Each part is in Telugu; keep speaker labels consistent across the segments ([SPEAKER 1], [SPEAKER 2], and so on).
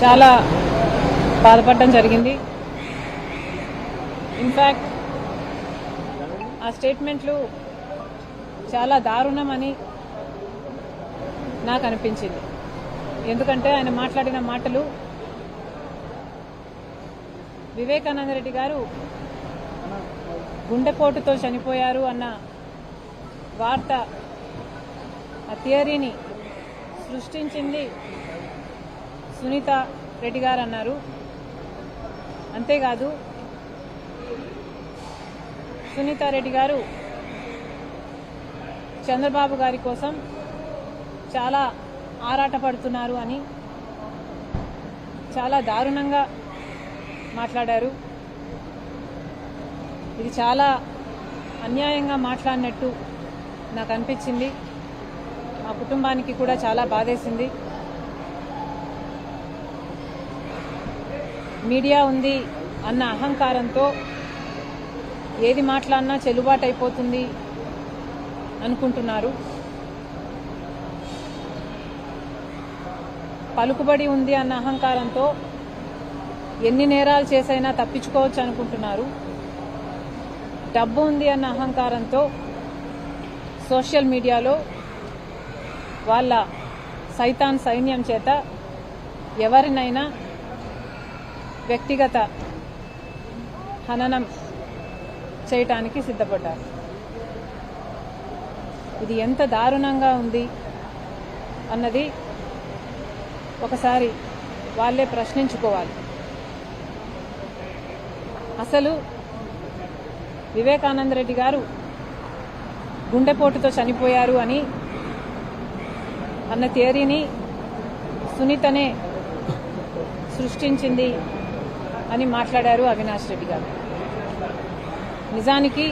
[SPEAKER 1] చాలా బాధపడడం జరిగింది. ఇన్ఫ్యాక్ట్ ఆ స్టేట్మెంట్లు చాలా దారుణమని నాకు అనిపించింది. ఎందుకంటే ఆయన మాట్లాడిన మాటలు వివేకానంద రెడ్డి గారు గుండెపోటుతో చనిపోయారు అన్న వార్త, ఆ థియరీని సృష్టించింది సునీత రెడ్డి గారు అన్నారు. అంతేకాదు సునీత రెడ్డి గారు చంద్రబాబు గారి కోసం చాలా ఆరాటపడుతున్నారు అని చాలా దారుణంగా మాట్లాడారు. ఇది చాలా అన్యాయంగా మాట్లాడినట్టు నాకు అనిపించింది. మా కుటుంబానికి కూడా చాలా బాధేసింది. మీడియా ఉంది అన్న అహంకారంతో ఏది మాట్లాడినా చెల్లుబాటు అయిపోతుంది అనుకుంటున్నారు. పలుకుబడి ఉంది అన్న అహంకారంతో ఎన్ని నేరాలు చేసైనా తప్పించుకోవచ్చు అనుకుంటున్నారు. డబ్బు ఉంది అన్న అహంకారంతో సోషల్ మీడియాలో వాళ్ళ సైతాన్ సైన్యం చేత ఎవరినైనా వ్యక్తిగత హననం చేయటానికి సిద్ధపడ్డారు. ఇది ఎంత దారుణంగా ఉంది అన్నది ఒకసారి వాళ్ళే ప్రశ్నించుకోవాలి. అసలు వివేకానంద రెడ్డి గారు గుండెపోటుతో చనిపోయారు అని అన్న థియరీని సునీతనే సృష్టించింది అని మాట్లాడారు అవినాష్ రెడ్డి గారు. నిజానికి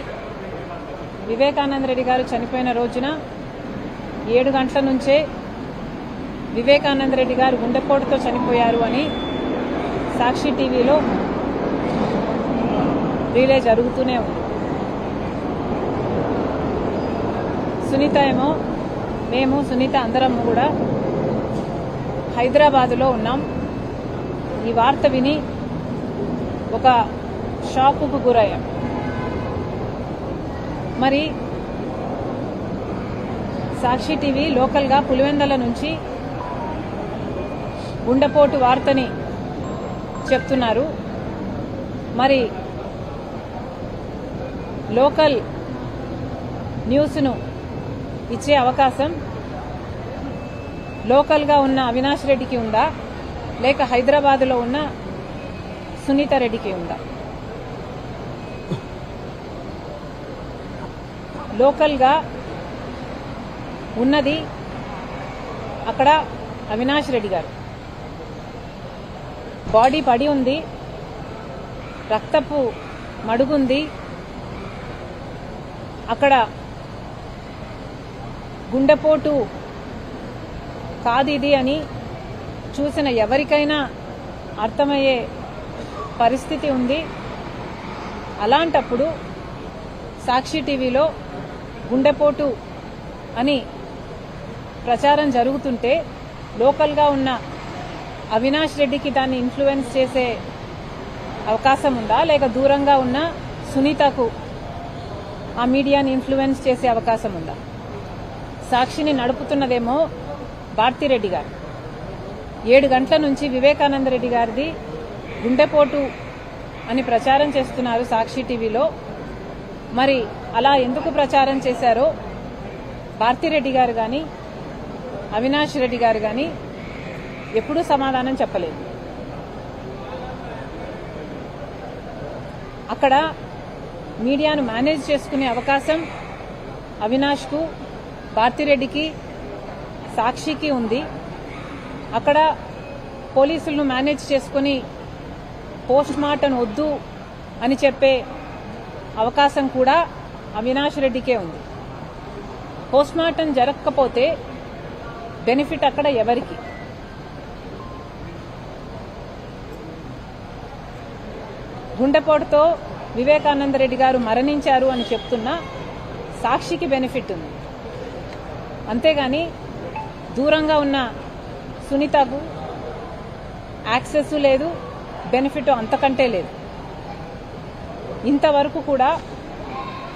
[SPEAKER 1] వివేకానంద రెడ్డి గారు చనిపోయిన రోజున 7 గంటల నుంచే వివేకానంద రెడ్డి గారు గుండెపోటుతో చనిపోయారు అని సాక్షి టీవీలో రిలే జరుగుతూనే ఉంది. సునీత ఏమో మేము సునీత అందరం కూడా హైదరాబాదులో ఉన్నాం. ఈ వార్త విని ఒక షాకుకు గురయ్యాం. మరి సాక్షి టీవీ లోకల్గా పులివెందల నుంచి గుండెపోటు వార్తని చెప్తున్నారు. మరి లోకల్ న్యూస్ను ఇచ్చే అవకాశం లోకల్గా ఉన్న అవినాష్ రెడ్డికి ఉందా, లేక హైదరాబాదులో ఉన్న సునీత రెడ్డికి ఉందా? లోకల్గా ఉన్నది అక్కడ అవినాష్ రెడ్డి గారు. బాడీ పడి ఉంది, రక్తపు మడుగుంది. అక్కడ గుండెపోటు కాదు ఇది అని చూసిన ఎవరికైనా అర్థమయ్యే పరిస్థితి ఉంది. అలాంటప్పుడు సాక్షి టీవీలో గుండెపోటు అని ప్రచారం జరుగుతుంటే లోకల్గా ఉన్న అవినాష్ రెడ్డికి దాన్ని ఇన్ఫ్లుయెన్స్ చేసే అవకాశం ఉందా, లేక దూరంగా ఉన్న సునీతకు ఆ మీడియాని ఇన్ఫ్లుయెన్స్ చేసే అవకాశం ఉందా? సాక్షిని నడుపుతున్నదేమో భారతిరెడ్డి గారు. 7 గంటల నుంచి వివేకానంద రెడ్డి గారిది గుండెపోటు అని ప్రచారం చేస్తున్నారు సాక్షి టీవీలో. మరి అలా ఎందుకు ప్రచారం చేశారో భారతిరెడ్డి గారు కానీ అవినాష్ రెడ్డి గారు కానీ ఎప్పుడూ సమాధానం చెప్పలేదు. అక్కడ మీడియాను మేనేజ్ చేసుకునే అవకాశం అవినాష్కు, భారతిరెడ్డికి, సాక్షికి ఉంది. అక్కడ పోలీసులను మేనేజ్ చేసుకుని పోస్ట్ మార్టం వద్దు అని చెప్పే అవకాశం కూడా అవినాష్ రెడ్డికే ఉంది. పోస్ట్ మార్టం జరగకపోతే బెనిఫిట్ అక్కడ ఎవరికి? గుండెపోటుతో వివేకానంద రెడ్డి గారు మరణించారు అని చెప్తున్నా సాక్షికి బెనిఫిట్ ఉంది. అంతేగాని దూరంగా ఉన్న సునీతకు యాక్సెస్ లేదు, బెనిఫిట్ అంతకంటే లేదు. ఇంతవరకు కూడా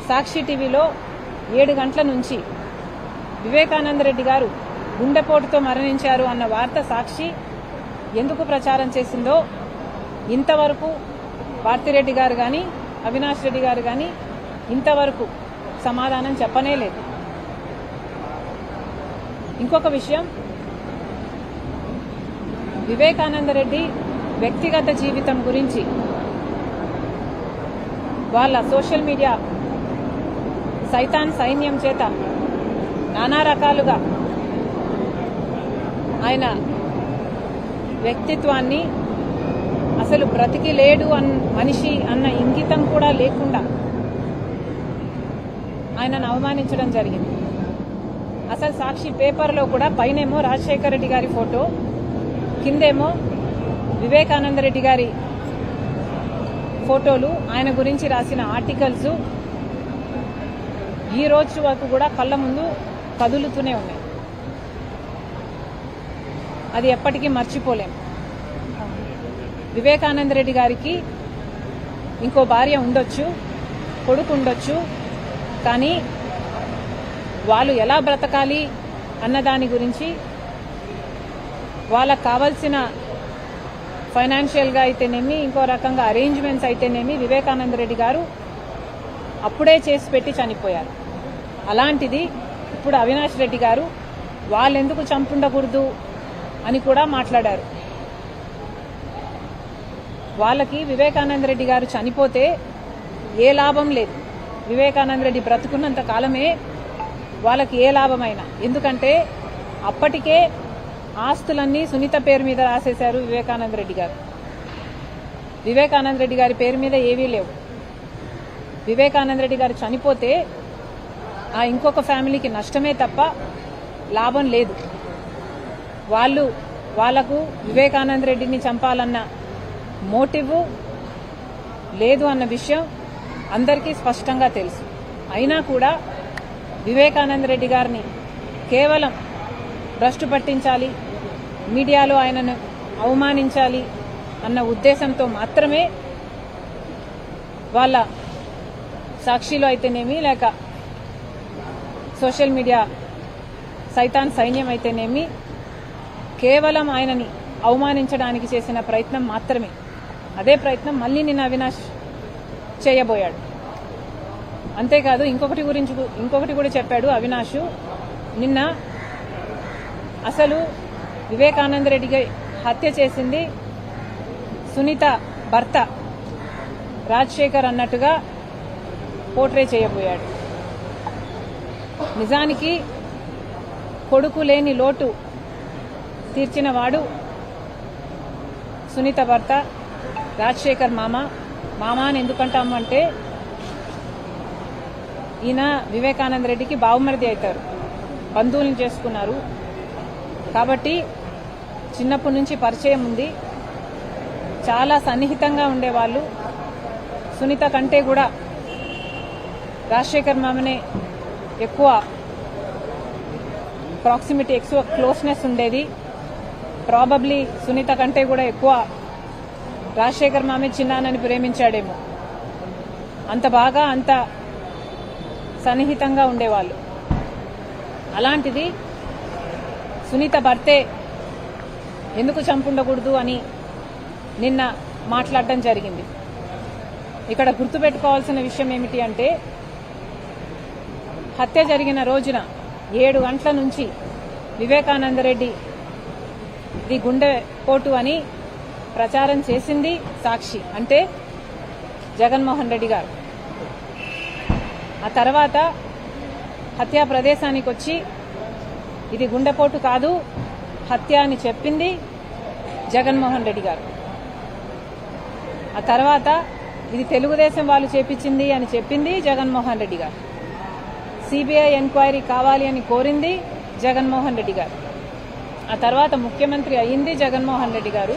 [SPEAKER 1] సాక్షి టీవీలో 7 గంటల నుంచి వివేకానంద రెడ్డి గారు గుండెపోటుతో మరణించారు అన్న వార్త సాక్షి ఎందుకు ప్రచారం చేసిందో ఇంతవరకు భారతిరెడ్డి గారు కానీ అవినాష్ రెడ్డి గారు కానీ ఇంతవరకు సమాధానం చెప్పనే లేదు. ఇంకొక విషయం, వివేకానంద రెడ్డి వ్యక్తిగత జీవితం గురించి వాళ్ళ సోషల్ మీడియా సైతాన్ సైన్యం చేత నానా రకాలుగా ఆయన వ్యక్తిత్వాన్ని, అసలు బ్రతికి లేడు మనిషి అన్న ఇంగితం కూడా లేకుండా ఆయనను అవమానించడం జరిగింది. అసలు సాక్షి పేపర్లో కూడా పైనేమో రాజశేఖర రెడ్డి గారి ఫోటో, కిందేమో వివేకానంద రెడ్డి గారి ఫోటోలు, ఆయన గురించి రాసిన ఆర్టికల్స్ ఈ రోజు వరకు కూడా కళ్ళ ముందు కదులుతూనే ఉన్నాయి. అది ఎప్పటికీ మర్చిపోలేం. వివేకానంద రెడ్డి గారికి ఇంకో భార్య ఉండొచ్చు, కొడుకు ఉండొచ్చు, కానీ వాళ్ళు ఎలా బ్రతకాలి అన్నదాని గురించి, వాళ్ళకు కావాల్సిన ఫైనాన్షియల్గా అయితేనేమి, ఇంకో రకంగా అరేంజ్మెంట్స్ అయితేనేమి వివేకానంద రెడ్డి గారు అప్పుడే చేసి పెట్టి చనిపోయారు. అలాంటిది ఇప్పుడు అవినాష్ రెడ్డి గారు వాళ్ళెందుకు చంపుండకూడదు అని కూడా మాట్లాడారు. వాళ్ళకి వివేకానంద రెడ్డి గారు చనిపోతే ఏ లాభం లేదు. వివేకానంద రెడ్డి బ్రతుకున్నంత కాలమే వాళ్ళకి ఏ లాభమైనా, ఎందుకంటే అప్పటికే ఆస్తులన్నీ సునీత పేరు మీద రాసేశారు వివేకానంద రెడ్డి గారు. వివేకానంద రెడ్డి గారి పేరు మీద ఏవీ లేవు. వివేకానంద రెడ్డి గారు చనిపోతే ఆ ఇంకొక ఫ్యామిలీకి నష్టమే తప్ప లాభం లేదు. వాళ్లకు వివేకానంద రెడ్డిని చంపాలన్న మోటివ్ లేదు అన్న విషయం అందరికీ స్పష్టంగా తెలుసు. అయినా కూడా వివేకానంద రెడ్డి గారిని కేవలం భ్రష్టు పట్టించాలి, మీడియాలో ఆయనను అవమానించాలి అన్న ఉద్దేశంతో మాత్రమే వాళ్ళ సాక్షిలో అయితేనేమి, లేక సోషల్ మీడియా సైతాన్ సైన్యం అయితేనేమి, కేవలం ఆయనని అవమానించడానికి చేసిన ప్రయత్నం మాత్రమే. అదే ప్రయత్నం మళ్ళీ నిన్న అవినాష్ చేయబోయాడు. అంతేకాదు ఇంకొకటి కూడా చెప్పాడు అవినాష్. నిన్న అసలు వివేకానంద రెడ్డికి హత్య చేసింది సునీత భర్త రాజశేఖర్ అన్నట్టుగా పోర్ట్రే చేయబోయాడు. నిజానికి కొడుకు లేని లోటు తీర్చిన వాడు సునీత భర్త రాజశేఖర్ మామ అని ఎందుకంటామంటే ఈయన వివేకానంద రెడ్డికి బావుమరిది అవుతారు, బంధువులను చేసుకున్నారు కాబట్టి చిన్నప్పటి నుంచి పరిచయం ఉంది, చాలా సన్నిహితంగా ఉండేవాళ్ళు. సునీత కంటే కూడా రాజశేఖర్ మామనే ఎక్కువ ప్రాక్సిమిటీ, ఎక్కువ క్లోజ్నెస్ ఉండేది. ప్రాబబ్లీ సునీత కంటే కూడా ఎక్కువ రాజశేఖర్ మామే చిన్నానని ప్రేమించాడేమో, అంత బాగా అంత సన్నిహితంగా ఉండేవాళ్ళు. అలాంటిది సునీత భర్తే ఎందుకు చంపుండకూడదు అని నిన్న మాట్లాడడం జరిగింది. ఇక్కడ గుర్తుపెట్టుకోవాల్సిన విషయం ఏమిటి అంటే, హత్య జరిగిన రోజున 7 గంటల నుంచి వివేకానంద రెడ్డి ఇది గుండెపోటు అని ప్రచారం చేసింది సాక్షి, అంటే జగన్మోహన్ రెడ్డి గారు. ఆ తర్వాత హత్యా ప్రదేశానికి వచ్చి ఇది గుండెపోటు కాదు హత్య అని చెప్పింది జగన్మోహన్ రెడ్డి గారు. ఆ తర్వాత ఇది తెలుగుదేశం వాళ్ళు చేపించింది అని చెప్పింది జగన్మోహన్ రెడ్డి గారు. సిబిఐ ఎంక్వైరీ కావాలి అని కోరింది జగన్మోహన్ రెడ్డి గారు. ఆ తర్వాత ముఖ్యమంత్రి అయ్యింది జగన్మోహన్ రెడ్డి గారు.